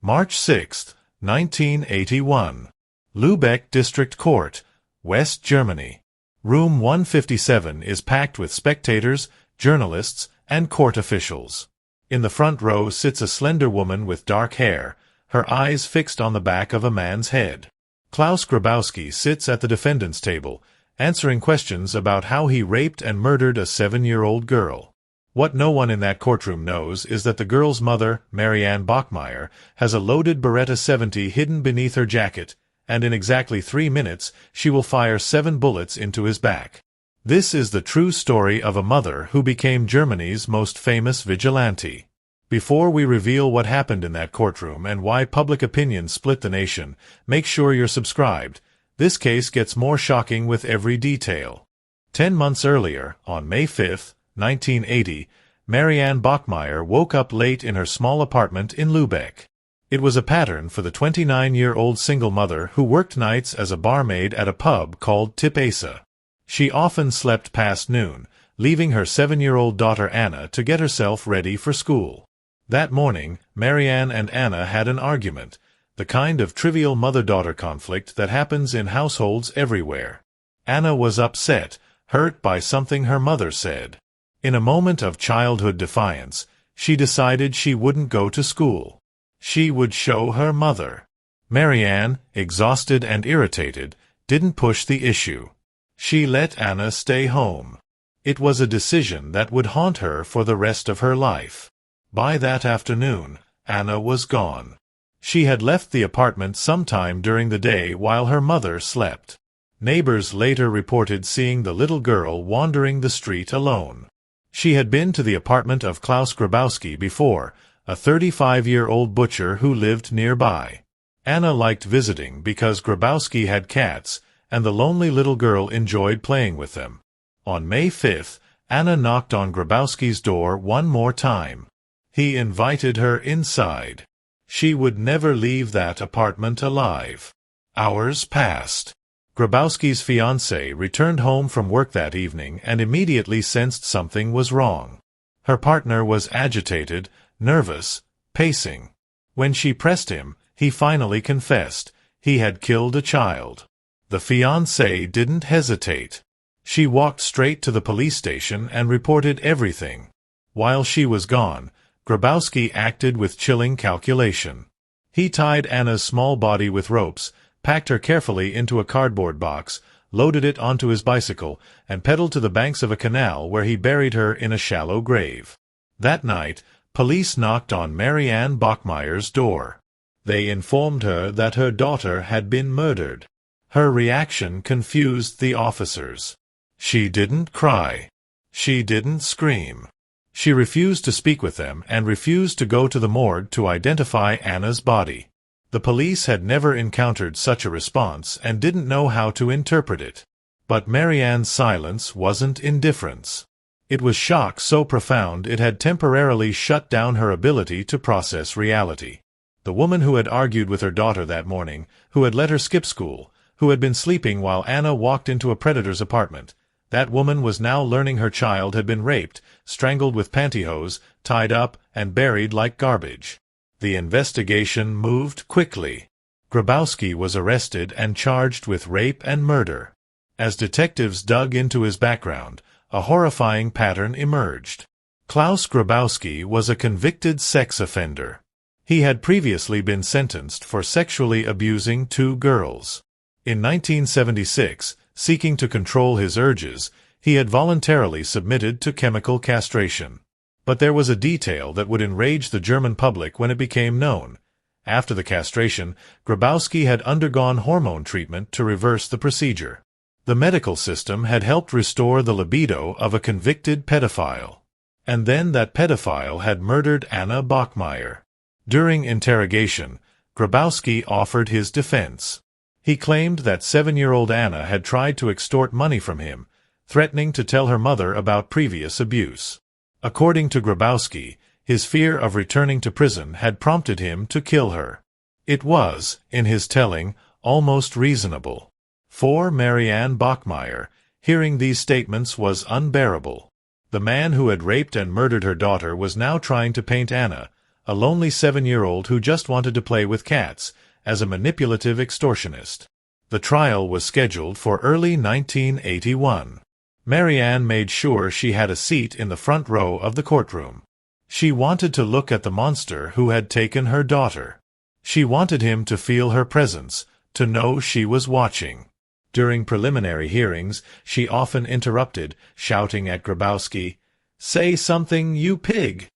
March 6, 1981. Lübeck District Court, West Germany. Room 157 is packed with spectators, journalists, and court officials. In the front row sits a slender woman with dark hair, her eyes fixed on the back of a man's head. Klaus Grabowski sits at the defendant's table, answering questions about how he raped and murdered a 7-year-old girl. What no one in that courtroom knows is that the girl's mother, Marianne Bachmeier, has a loaded Beretta 70 hidden beneath her jacket, and in exactly 3 minutes she will fire 7 bullets into his back. This is the true story of a mother who became Germany's most famous vigilante. Before we reveal what happened in that courtroom and why public opinion split the nation, make sure you're subscribed. This case gets more shocking with every detail. 10 months earlier, on May 5, 1980, Marianne Bachmeier woke up late in her small apartment in Lübeck. It was a pattern for the 29-year-old single mother who worked nights as a barmaid at a pub called Tip Asa. She often slept past noon, leaving her 7-year-old daughter Anna to get herself ready for school. That morning, Marianne and Anna had an argument, the kind of trivial mother-daughter conflict that happens in households everywhere. Anna was upset, hurt by something her mother said. In a moment of childhood defiance, she decided she wouldn't go to school. She would show her mother. Marianne, exhausted and irritated, didn't push the issue. She let Anna stay home. It was a decision that would haunt her for the rest of her life. By that afternoon, Anna was gone. She had left the apartment sometime during the day while her mother slept. Neighbors later reported seeing the little girl wandering the street alone. She had been to the apartment of Klaus Grabowski before, a 35-year-old butcher who lived nearby. Anna liked visiting because Grabowski had cats, and the lonely little girl enjoyed playing with them. On May 5, Anna knocked on Grabowski's door one more time. He invited her inside. She would never leave that apartment alive. Hours passed. Grabowski's fiancée returned home from work that evening and immediately sensed something was wrong. Her partner was agitated, nervous, pacing. When she pressed him, he finally confessed. He had killed a child. The fiancée didn't hesitate. She walked straight to the police station and reported everything. While she was gone, Grabowski acted with chilling calculation. He tied Anna's small body with ropes, packed her carefully into a cardboard box, loaded it onto his bicycle, and pedaled to the banks of a canal where he buried her in a shallow grave. That night, police knocked on Marianne Bachmeier's door. They informed her that her daughter had been murdered. Her reaction confused the officers. She didn't cry. She didn't scream. She refused to speak with them and refused to go to the morgue to identify Anna's body. The police had never encountered such a response and didn't know how to interpret it. But Marianne's silence wasn't indifference. It was shock so profound it had temporarily shut down her ability to process reality. The woman who had argued with her daughter that morning, who had let her skip school, who had been sleeping while Anna walked into a predator's apartment, that woman was now learning her child had been raped, strangled with pantyhose, tied up, and buried like garbage. The investigation moved quickly. Grabowski was arrested and charged with rape and murder. As detectives dug into his background, a horrifying pattern emerged. Klaus Grabowski was a convicted sex offender. He had previously been sentenced for sexually abusing 2 girls. In 1976, seeking to control his urges, he had voluntarily submitted to chemical castration. But there was a detail that would enrage the German public when it became known. After the castration, Grabowski had undergone hormone treatment to reverse the procedure. The medical system had helped restore the libido of a convicted pedophile. And then that pedophile had murdered Anna Bachmeier. During interrogation, Grabowski offered his defense. He claimed that 7-year-old Anna had tried to extort money from him, threatening to tell her mother about previous abuse. According to Grabowski, his fear of returning to prison had prompted him to kill her. It was, in his telling, almost reasonable. For Marianne Bachmeier, hearing these statements was unbearable. The man who had raped and murdered her daughter was now trying to paint Anna, a lonely 7-year-old who just wanted to play with cats, as a manipulative extortionist. The trial was scheduled for early 1981. Marianne made sure she had a seat in the front row of the courtroom. She wanted to look at the monster who had taken her daughter. She wanted him to feel her presence, to know she was watching. During preliminary hearings, she often interrupted, shouting at Grabowski, "Say something, you pig!"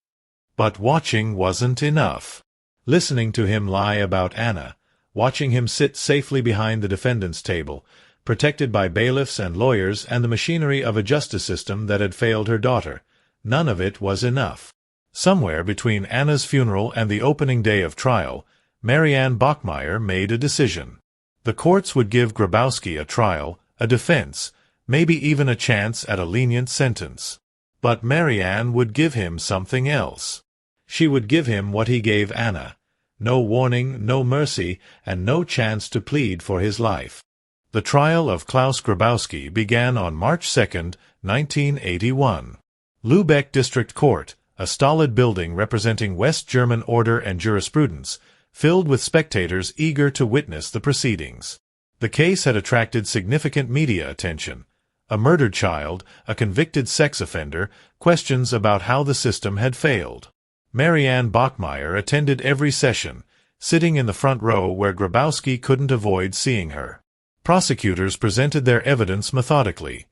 But watching wasn't enough. Listening to him lie about Anna, watching him sit safely behind the defendant's table, protected by bailiffs and lawyers and the machinery of a justice system that had failed her daughter, none of it was enough. Somewhere between Anna's funeral and the opening day of trial, Marianne Bachmeier made a decision. The courts would give Grabowski a trial, a defense, maybe even a chance at a lenient sentence. But Marianne would give him something else. She would give him what he gave Anna: no warning, no mercy, and no chance to plead for his life. The trial of Klaus Grabowski began on March 2, 1981. Lübeck District Court, a stolid building representing West German order and jurisprudence, filled with spectators eager to witness the proceedings. The case had attracted significant media attention. A murdered child, a convicted sex offender, questions about how the system had failed. Marianne Bachmeier attended every session, sitting in the front row where Grabowski couldn't avoid seeing her. Prosecutors presented their evidence methodically.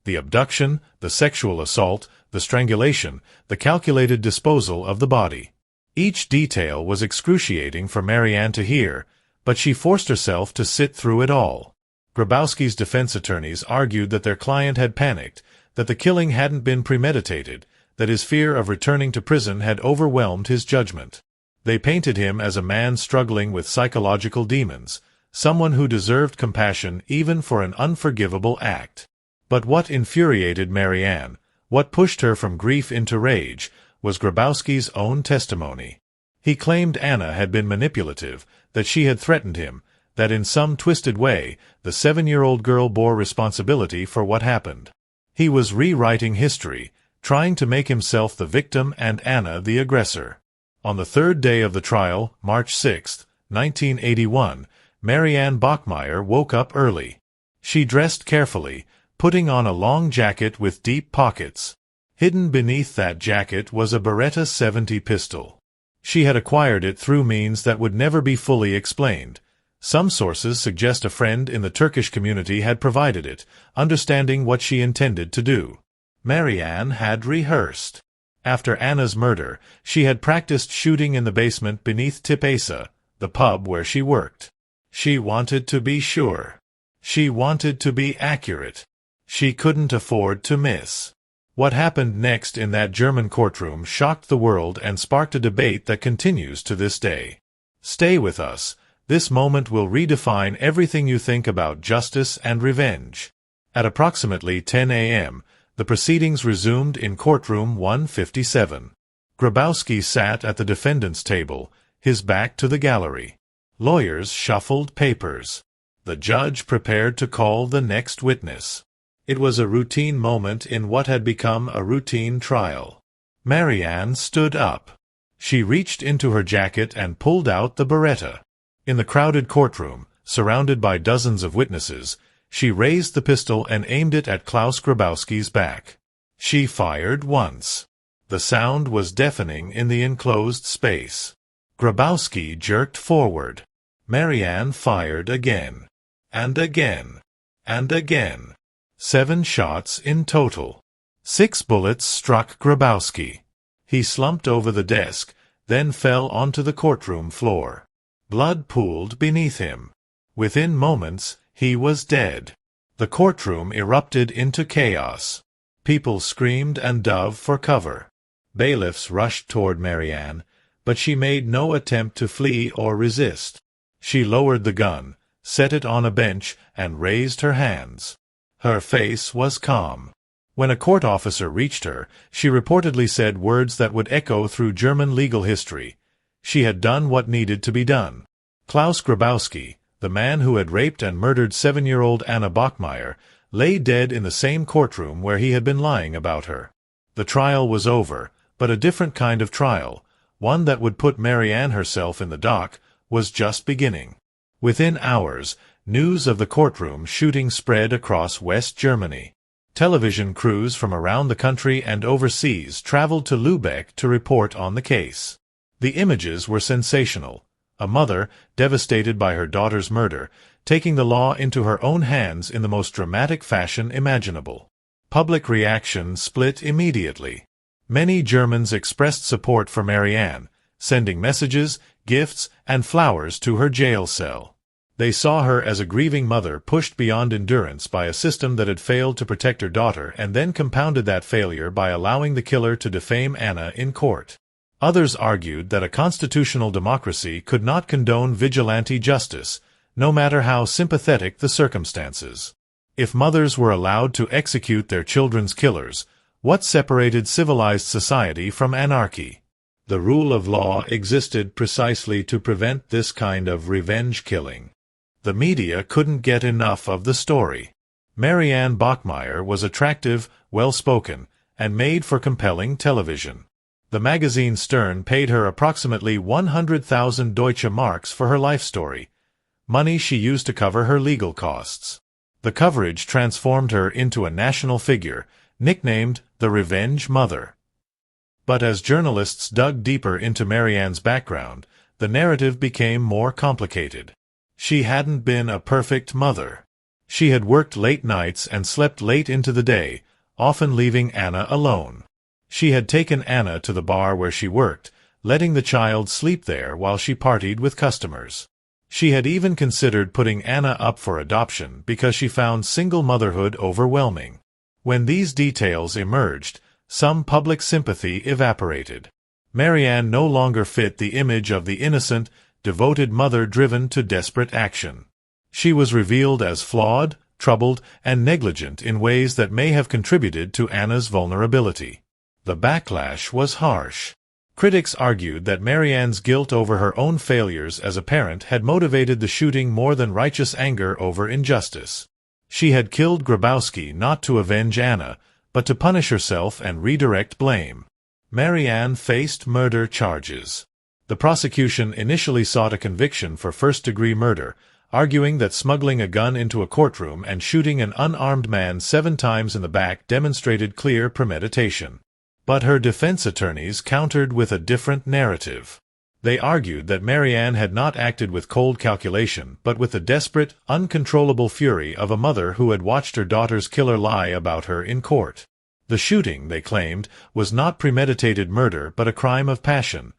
The abduction, the sexual assault, the strangulation, the calculated disposal of the body. Each detail was excruciating for Marianne to hear, but she forced herself to sit through it all. Grabowski's defense attorneys argued that their client had panicked, that the killing hadn't been premeditated, that his fear of returning to prison had overwhelmed his judgment. They painted him as a man struggling with psychological demons, someone who deserved compassion even for an unforgivable act. But what infuriated Marianne, what pushed her from grief into rage, was Grabowski's own testimony. He claimed Anna had been manipulative, that she had threatened him, that in some twisted way, the 7-year-old girl bore responsibility for what happened. He was rewriting history, trying to make himself the victim and Anna the aggressor. On the third day of the trial, March 6, 1981, Marianne Bachmeier woke up early. She dressed carefully, putting on a long jacket with deep pockets. Hidden beneath that jacket was a Beretta 70 pistol. She had acquired it through means that would never be fully explained. Some sources suggest a friend in the Turkish community had provided it, understanding what she intended to do. Marianne had rehearsed. After Anna's murder, she had practiced shooting in the basement beneath Tip Asa, the pub where she worked. She wanted to be sure. She wanted to be accurate. She couldn't afford to miss. What happened next in that German courtroom shocked the world and sparked a debate that continues to this day. Stay with us. This moment will redefine everything you think about justice and revenge. At approximately 10 a.m., the proceedings resumed in courtroom 157. Grabowski sat at the defendant's table, his back to the gallery. Lawyers shuffled papers. The judge prepared to call the next witness. It was a routine moment in what had become a routine trial. Marianne stood up. She reached into her jacket and pulled out the Beretta. In the crowded courtroom, surrounded by dozens of witnesses, she raised the pistol and aimed it at Klaus Grabowski's back. She fired once. The sound was deafening in the enclosed space. Grabowski jerked forward. Marianne fired again. And again. And again. 7 shots in total. 6 bullets struck Grabowski. He slumped over the desk, then fell onto the courtroom floor. Blood pooled beneath him. Within moments, he was dead. The courtroom erupted into chaos. People screamed and dove for cover. Bailiffs rushed toward Marianne, but she made no attempt to flee or resist. She lowered the gun, set it on a bench, and raised her hands. Her face was calm. When a court officer reached her, she reportedly said words that would echo through German legal history. She had done what needed to be done. Klaus Grabowski, the man who had raped and murdered 7-year-old Anna Bachmeier, lay dead in the same courtroom where he had been lying about her. The trial was over, but a different kind of trial, one that would put Marianne herself in the dock, was just beginning. Within hours, news of the courtroom shooting spread across West Germany. Television crews from around the country and overseas traveled to Lübeck to report on the case. The images were sensational. A mother, devastated by her daughter's murder, taking the law into her own hands in the most dramatic fashion imaginable. Public reaction split immediately. Many Germans expressed support for Marianne, sending messages, gifts, and flowers to her jail cell. They saw her as a grieving mother pushed beyond endurance by a system that had failed to protect her daughter and then compounded that failure by allowing the killer to defame Anna in court. Others argued that a constitutional democracy could not condone vigilante justice, no matter how sympathetic the circumstances. If mothers were allowed to execute their children's killers, what separated civilized society from anarchy? The rule of law existed precisely to prevent this kind of revenge killing. The media couldn't get enough of the story. Marianne Bachmeier was attractive, well-spoken, and made for compelling television. The magazine Stern paid her approximately 100,000 Deutsche Marks for her life story, money she used to cover her legal costs. The coverage transformed her into a national figure, nicknamed the Revenge Mother. But as journalists dug deeper into Marianne's background, the narrative became more complicated. She hadn't been a perfect mother. She had worked late nights and slept late into the day, often leaving Anna alone. She had taken Anna to the bar where she worked, letting the child sleep there while she partied with customers. She had even considered putting Anna up for adoption because she found single motherhood overwhelming. When these details emerged, some public sympathy evaporated. Marianne no longer fit the image of the innocent, devoted mother driven to desperate action. She was revealed as flawed, troubled, and negligent in ways that may have contributed to Anna's vulnerability. The backlash was harsh. Critics argued that Marianne's guilt over her own failures as a parent had motivated the shooting more than righteous anger over injustice. She had killed Grabowski not to avenge Anna, but to punish herself and redirect blame. Marianne faced murder charges. The prosecution initially sought a conviction for first-degree murder, arguing that smuggling a gun into a courtroom and shooting an unarmed man 7 times in the back demonstrated clear premeditation. But her defense attorneys countered with a different narrative. They argued that Marianne had not acted with cold calculation but with the desperate, uncontrollable fury of a mother who had watched her daughter's killer lie about her in court. The shooting, they claimed, was not premeditated murder but a crime of passion,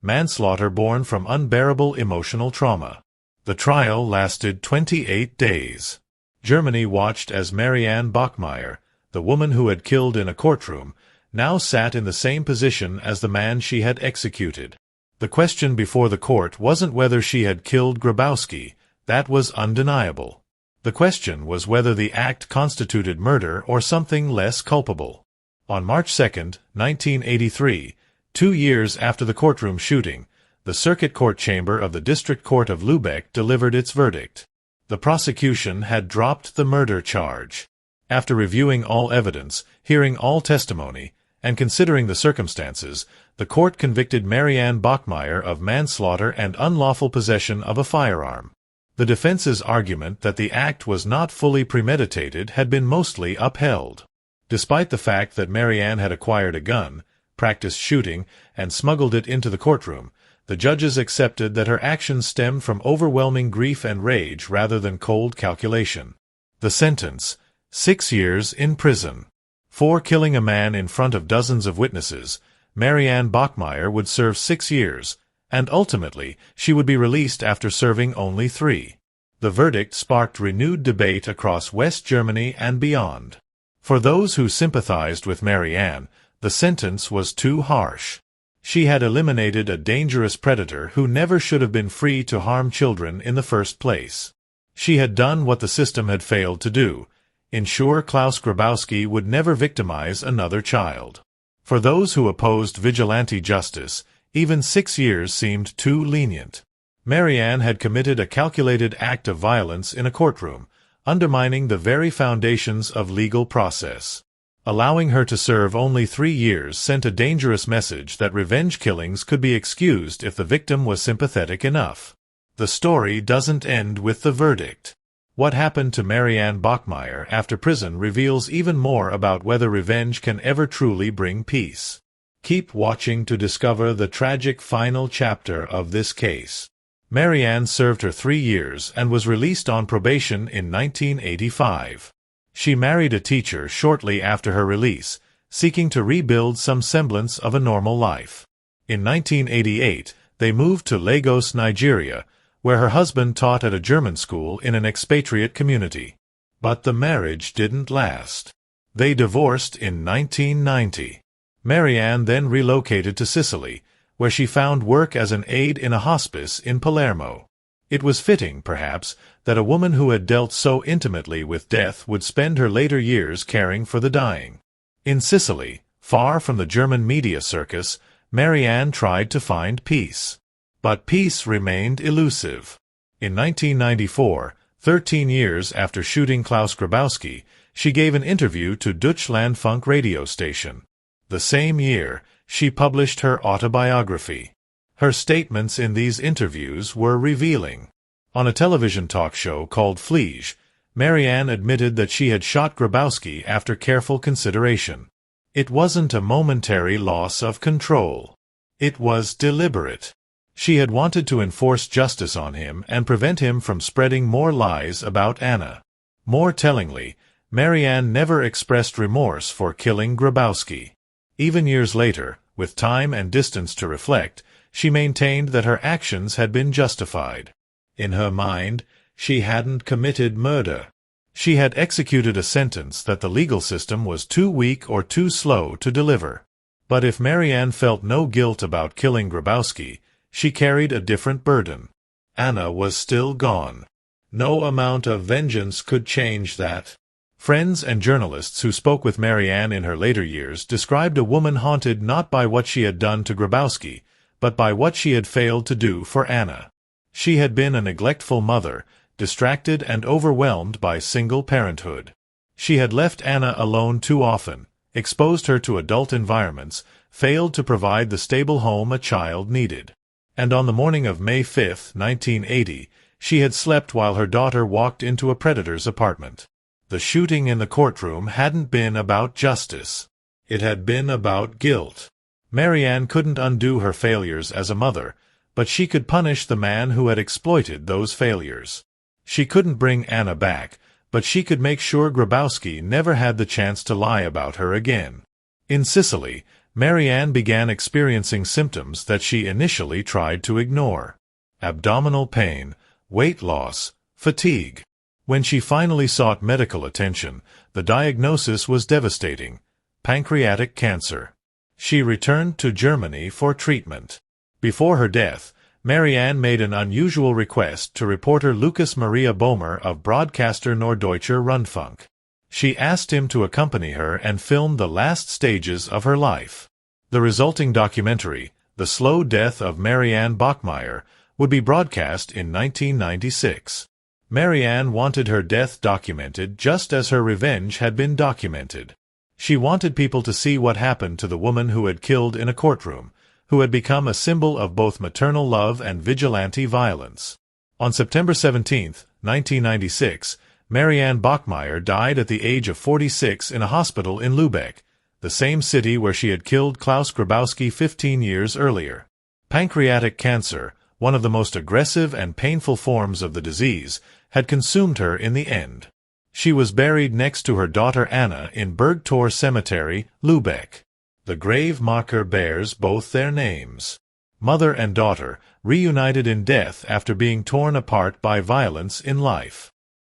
manslaughter born from unbearable emotional trauma. The trial lasted 28 days. Germany watched as Marianne Bachmeier, the woman who had killed in a courtroom, now sat in the same position as the man she had executed. The question before the court wasn't whether she had killed Grabowski, that was undeniable. The question was whether the act constituted murder or something less culpable. On March 2, 1983, 2 years after the courtroom shooting, the Circuit Court Chamber of the District Court of Lübeck delivered its verdict. The prosecution had dropped the murder charge. After reviewing all evidence, hearing all testimony, and considering the circumstances, the court convicted Marianne Bachmeier of manslaughter and unlawful possession of a firearm. The defense's argument that the act was not fully premeditated had been mostly upheld. Despite the fact that Marianne had acquired a gun, practiced shooting, and smuggled it into the courtroom, the judges accepted that her actions stemmed from overwhelming grief and rage rather than cold calculation. The sentence: 6 years in prison. For killing a man in front of dozens of witnesses, Marianne Bachmeier would serve 6 years, and ultimately she would be released after serving only 3. The verdict sparked renewed debate across West Germany and beyond. For those who sympathized with Marianne, the sentence was too harsh. She had eliminated a dangerous predator who never should have been free to harm children in the first place. She had done what the system had failed to do: ensure Klaus Grabowski would never victimize another child. For those who opposed vigilante justice, even 6 years seemed too lenient. Marianne had committed a calculated act of violence in a courtroom, undermining the very foundations of legal process. Allowing her to serve only 3 years sent a dangerous message that revenge killings could be excused if the victim was sympathetic enough. The story doesn't end with the verdict. What happened to Marianne Bachmeier after prison reveals even more about whether revenge can ever truly bring peace. Keep watching to discover the tragic final chapter of this case. Marianne served her 3 years and was released on probation in 1985. She married a teacher shortly after her release, seeking to rebuild some semblance of a normal life. In 1988, they moved to Lagos, Nigeria, where her husband taught at a German school in an expatriate community. But the marriage didn't last. They divorced in 1990. Marianne then relocated to Sicily, where she found work as an aide in a hospice in Palermo. It was fitting, perhaps, that a woman who had dealt so intimately with death would spend her later years caring for the dying. In Sicily, far from the German media circus, Marianne tried to find peace. But peace remained elusive. In 1994, 13 years after shooting Klaus Grabowski, she gave an interview to Deutschlandfunk radio station. The same year, she published her autobiography. Her statements in these interviews were revealing. On a television talk show called Fliege, Marianne admitted that she had shot Grabowski after careful consideration. It wasn't a momentary loss of control. It was deliberate. She had wanted to enforce justice on him and prevent him from spreading more lies about Anna. More tellingly, Marianne never expressed remorse for killing Grabowski. Even years later, with time and distance to reflect, she maintained that her actions had been justified. In her mind, she hadn't committed murder. She had executed a sentence that the legal system was too weak or too slow to deliver. But if Marianne felt no guilt about killing Grabowski, she carried a different burden. Anna was still gone. No amount of vengeance could change that. Friends and journalists who spoke with Marianne in her later years described a woman haunted not by what she had done to Grabowski, but by what she had failed to do for Anna. She had been a neglectful mother, distracted and overwhelmed by single parenthood. She had left Anna alone too often, exposed her to adult environments, failed to provide the stable home a child needed. And on the morning of May 5, 1980, she had slept while her daughter walked into a predator's apartment. The shooting in the courtroom hadn't been about justice. It had been about guilt. Marianne couldn't undo her failures as a mother, but she could punish the man who had exploited those failures. She couldn't bring Anna back, but she could make sure Grabowski never had the chance to lie about her again. In Sicily, Marianne began experiencing symptoms that she initially tried to ignore. Abdominal pain, weight loss, fatigue. When she finally sought medical attention, the diagnosis was devastating: pancreatic cancer. She returned to Germany for treatment. Before her death, Marianne made an unusual request to reporter Lukas Maria Bohmer of broadcaster Norddeutscher Rundfunk. She asked him to accompany her and film the last stages of her life. The resulting documentary, The Slow Death of Marianne Bachmeier, would be broadcast in 1996. Marianne wanted her death documented just as her revenge had been documented. She wanted people to see what happened to the woman who had killed in a courtroom, who had become a symbol of both maternal love and vigilante violence. On September 17, 1996, Marianne Bachmeier died at the age of 46 in a hospital in Lübeck, the same city where she had killed Klaus Grabowski 15 years earlier. Pancreatic cancer, one of the most aggressive and painful forms of the disease, had consumed her in the end. She was buried next to her daughter Anna in Bergtor Cemetery, Lübeck. The grave marker bears both their names. Mother and daughter, reunited in death after being torn apart by violence in life.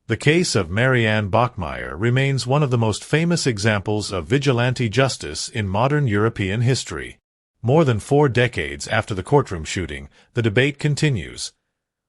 The case of Marianne Bachmeier remains one of the most famous examples of vigilante justice in modern European history. More than 4 decades after the courtroom shooting, the debate continues.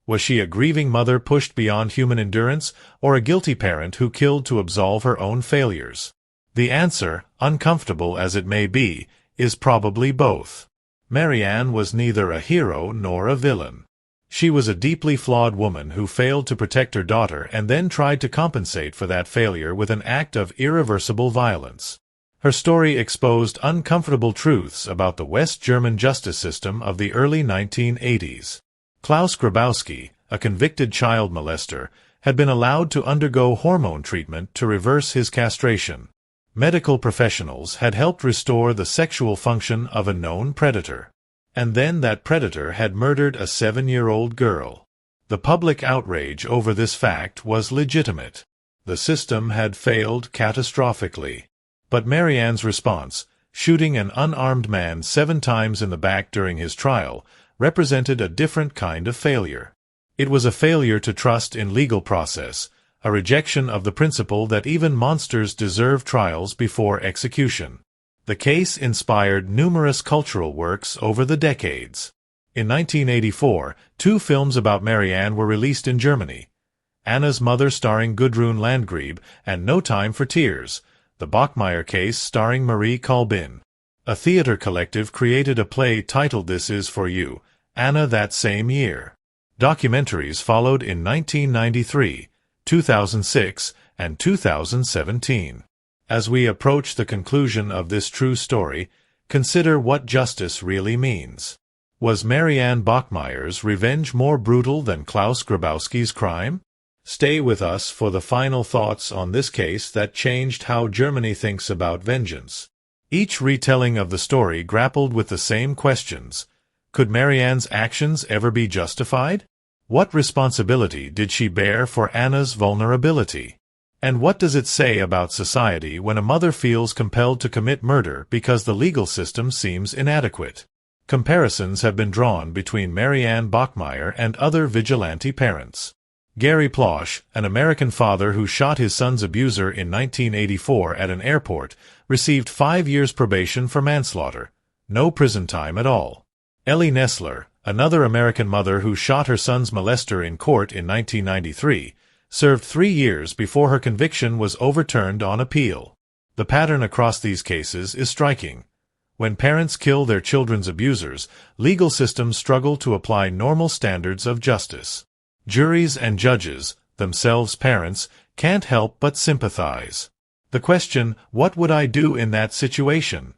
Was she a grieving mother pushed beyond human endurance, or a guilty parent who killed to absolve her own failures? The answer, uncomfortable as it may be, is probably both. Marianne was neither a hero nor a villain. She was a deeply flawed woman who failed to protect her daughter and then tried to compensate for that failure with an act of irreversible violence. Her story exposed uncomfortable truths about the West German justice system of the early 1980s. Klaus Grabowski, a convicted child molester, had been allowed to undergo hormone treatment to reverse his castration. Medical professionals had helped restore the sexual function of a known predator. And then that predator had murdered a 7-year-old girl. The public outrage over this fact was legitimate. The system had failed catastrophically. But Marianne's response, shooting an unarmed man 7 times in the back during his trial, represented a different kind of failure. It was a failure to trust in legal process, a rejection of the principle that even monsters deserve trials before execution. The case inspired numerous cultural works over the decades. In 1984, 2 films about Marianne were released in Germany. Anna's Mother starring Gudrun Landgrebe and No Time for Tears, The Bachmeier Case starring Marie Colbin. A theater collective created a play titled This Is For You, Anna that same year. Documentaries followed in 1993, 2006, and 2017. As we approach the conclusion of this true story, consider what justice really means. Was Marianne Bachmeier's revenge more brutal than Klaus Grabowski's crime? Stay with us for the final thoughts on this case that changed how Germany thinks about vengeance. Each retelling of the story grappled with the same questions. Could Marianne's actions ever be justified? What responsibility did she bear for Anna's vulnerability? And what does it say about society when a mother feels compelled to commit murder because the legal system seems inadequate? Comparisons have been drawn between Marianne Bachmeier and other vigilante parents. Gary Plosh, an American father who shot his son's abuser in 1984 at an airport, received 5 years probation for manslaughter, no prison time at all. Ellie Nessler, another American mother who shot her son's molester in court in 1993, served 3 years before her conviction was overturned on appeal. The pattern across these cases is striking. When parents kill their children's abusers, legal systems struggle to apply normal standards of justice. Juries and judges, themselves parents, can't help but sympathize. The question, "What would I do in that situation?"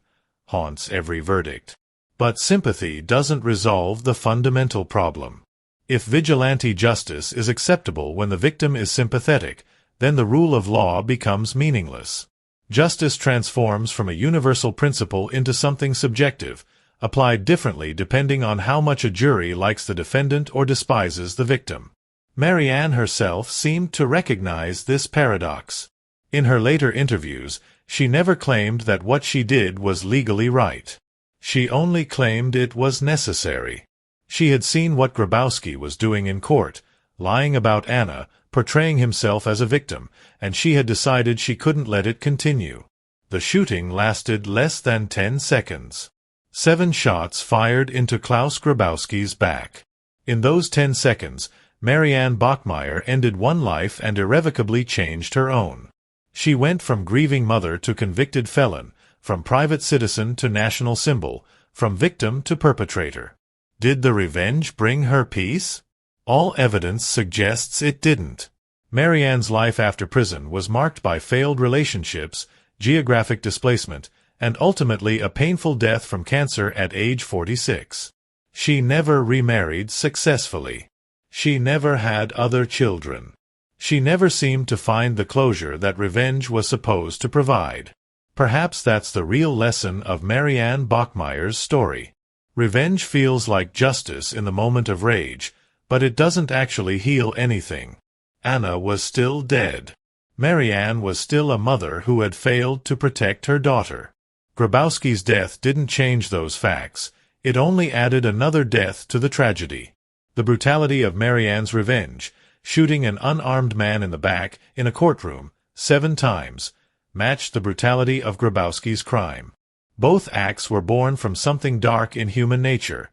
haunts every verdict. But sympathy doesn't resolve the fundamental problem. If vigilante justice is acceptable when the victim is sympathetic, then the rule of law becomes meaningless. Justice transforms from a universal principle into something subjective, applied differently depending on how much a jury likes the defendant or despises the victim. Marianne herself seemed to recognize this paradox. In her later interviews, she never claimed that what she did was legally right. She only claimed it was necessary. She had seen what Grabowski was doing in court, lying about Anna, portraying himself as a victim, and she had decided she couldn't let it continue. The shooting lasted less than 10 seconds. 7 shots fired into Klaus Grabowski's back. In those 10 seconds, Marianne Bachmeier ended one life and irrevocably changed her own. She went from grieving mother to convicted felon, from private citizen to national symbol, from victim to perpetrator. Did the revenge bring her peace? All evidence suggests it didn't. Marianne's life after prison was marked by failed relationships, geographic displacement, and ultimately a painful death from cancer at age 46. She never remarried successfully. She never had other children. She never seemed to find the closure that revenge was supposed to provide. Perhaps that's the real lesson of Marianne Bachmeier's story. Revenge feels like justice in the moment of rage, but it doesn't actually heal anything. Anna was still dead. Marianne was still a mother who had failed to protect her daughter. Grabowski's death didn't change those facts. It only added another death to the tragedy. The brutality of Marianne's revenge, shooting an unarmed man in the back in a courtroom 7 times, matched the brutality of Grabowski's crime. Both acts were born from something dark in human nature.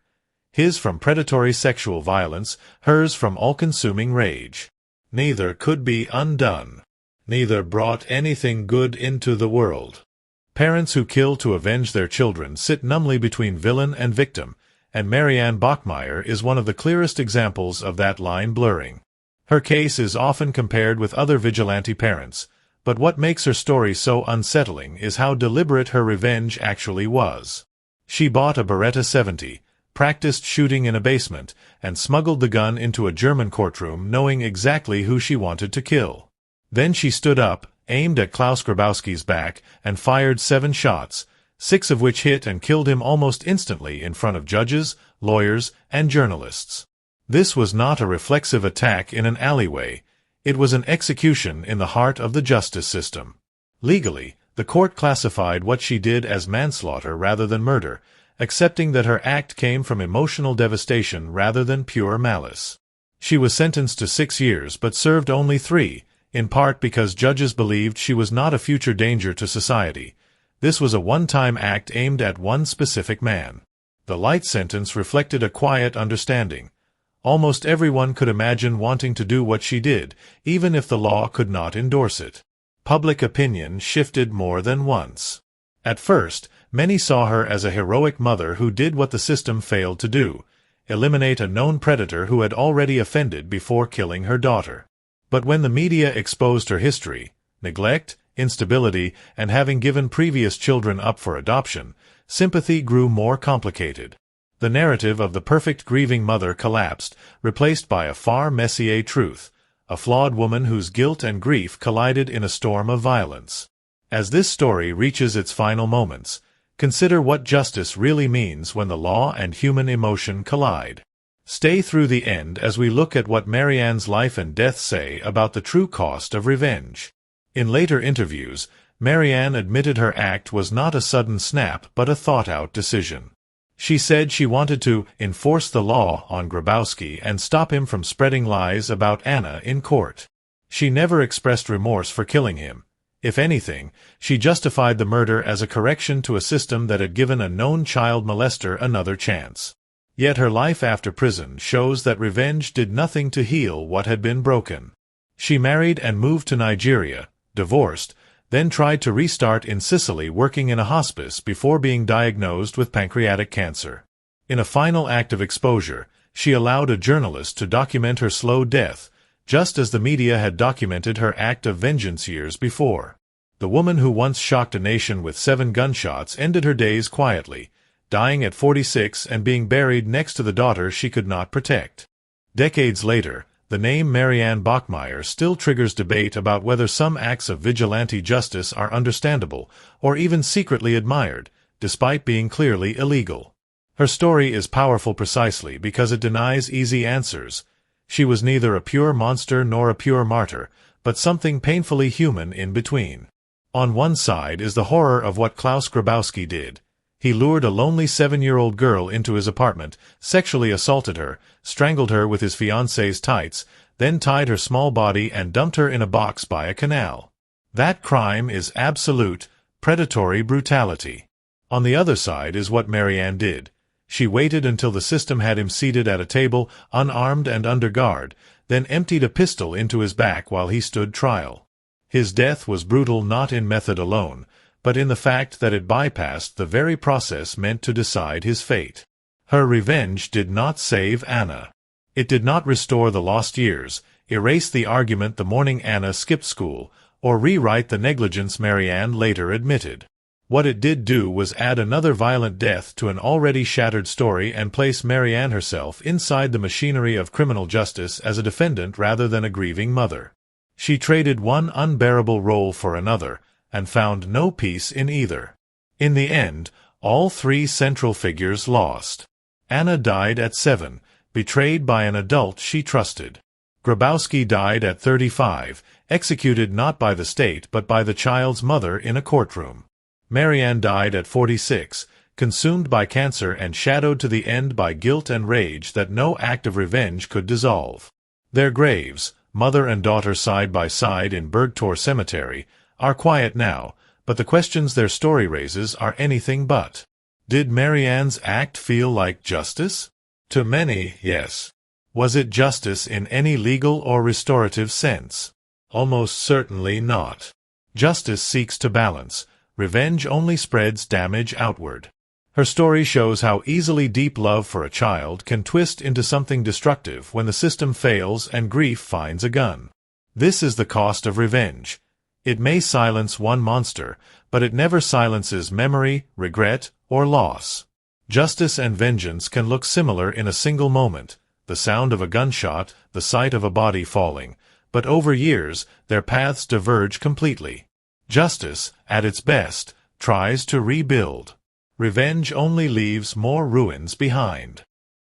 His from predatory sexual violence, hers from all-consuming rage. Neither could be undone. Neither brought anything good into the world. Parents who kill to avenge their children sit numbly between villain and victim, and Marianne Bachmeier is one of the clearest examples of that line blurring. Her case is often compared with other vigilante parents, But what makes her story so unsettling is how deliberate her revenge actually was. She bought a Beretta 70, practiced shooting in a basement, and smuggled the gun into a German courtroom knowing exactly who she wanted to kill. Then she stood up, aimed at Klaus Grabowski's back, and fired 7 shots, 6 of which hit and killed him almost instantly in front of judges, lawyers, and journalists. This was not a reflexive attack in an alleyway. It was an execution in the heart of the justice system. Legally, the court classified what she did as manslaughter rather than murder, accepting that her act came from emotional devastation rather than pure malice. She was sentenced to 6 years but served only 3, in part because judges believed she was not a future danger to society. This was a one-time act aimed at one specific man. The light sentence reflected a quiet understanding. Almost everyone could imagine wanting to do what she did, even if the law could not endorse it. Public opinion shifted more than once. At first, many saw her as a heroic mother who did what the system failed to do, eliminate a known predator who had already offended before killing her daughter. But when the media exposed her history, neglect, instability, and having given previous children up for adoption, sympathy grew more complicated. The narrative of the perfect grieving mother collapsed, replaced by a far messier truth, a flawed woman whose guilt and grief collided in a storm of violence. As this story reaches its final moments, consider what justice really means when the law and human emotion collide. Stay through the end as we look at what Marianne's life and death say about the true cost of revenge. In later interviews, Marianne admitted her act was not a sudden snap but a thought-out decision. She said she wanted to enforce the law on Grabowski and stop him from spreading lies about Anna in court. She never expressed remorse for killing him. If anything, she justified the murder as a correction to a system that had given a known child molester another chance. Yet her life after prison shows that revenge did nothing to heal what had been broken. She married and moved to Nigeria, divorced, then tried to restart in Sicily working in a hospice before being diagnosed with pancreatic cancer. In a final act of exposure, she allowed a journalist to document her slow death, just as the media had documented her act of vengeance years before. The woman who once shocked a nation with 7 gunshots ended her days quietly, dying at 46 and being buried next to the daughter she could not protect. Decades later, the name Marianne Bachmeier still triggers debate about whether some acts of vigilante justice are understandable or even secretly admired, despite being clearly illegal. Her story is powerful precisely because it denies easy answers. She was neither a pure monster nor a pure martyr, but something painfully human in between. On one side is the horror of what Klaus Grabowski did. He lured a lonely 7-year-old girl into his apartment, sexually assaulted her, strangled her with his fiancée's tights, then tied her small body and dumped her in a box by a canal. That crime is absolute, predatory brutality. On the other side is what Marianne did. She waited until the system had him seated at a table, unarmed and under guard, then emptied a pistol into his back while he stood trial. His death was brutal not in method alone, but in the fact that it bypassed the very process meant to decide his fate. Her revenge did not save Anna. It did not restore the lost years, erase the argument the morning Anna skipped school, or rewrite the negligence Marianne later admitted. What it did do was add another violent death to an already shattered story and place Marianne herself inside the machinery of criminal justice as a defendant rather than a grieving mother. She traded one unbearable role for another, and found no peace in either. In the end, all 3 central figures lost. Anna died at 7, betrayed by an adult she trusted. Grabowski died at 35, executed not by the state but by the child's mother in a courtroom. Marianne died at 46, consumed by cancer and shadowed to the end by guilt and rage that no act of revenge could dissolve. Their graves, mother and daughter side by side in Bergtor Cemetery, are quiet now, but the questions their story raises are anything but. Did Marianne's act feel like justice? To many, yes. Was it justice in any legal or restorative sense? Almost certainly not. Justice seeks to balance. Revenge only spreads damage outward. Her story shows how easily deep love for a child can twist into something destructive when the system fails and grief finds a gun. This is the cost of revenge. It may silence one monster, but it never silences memory, regret, or loss. Justice and vengeance can look similar in a single moment, the sound of a gunshot, the sight of a body falling, but over years, their paths diverge completely. Justice, at its best, tries to rebuild. Revenge only leaves more ruins behind.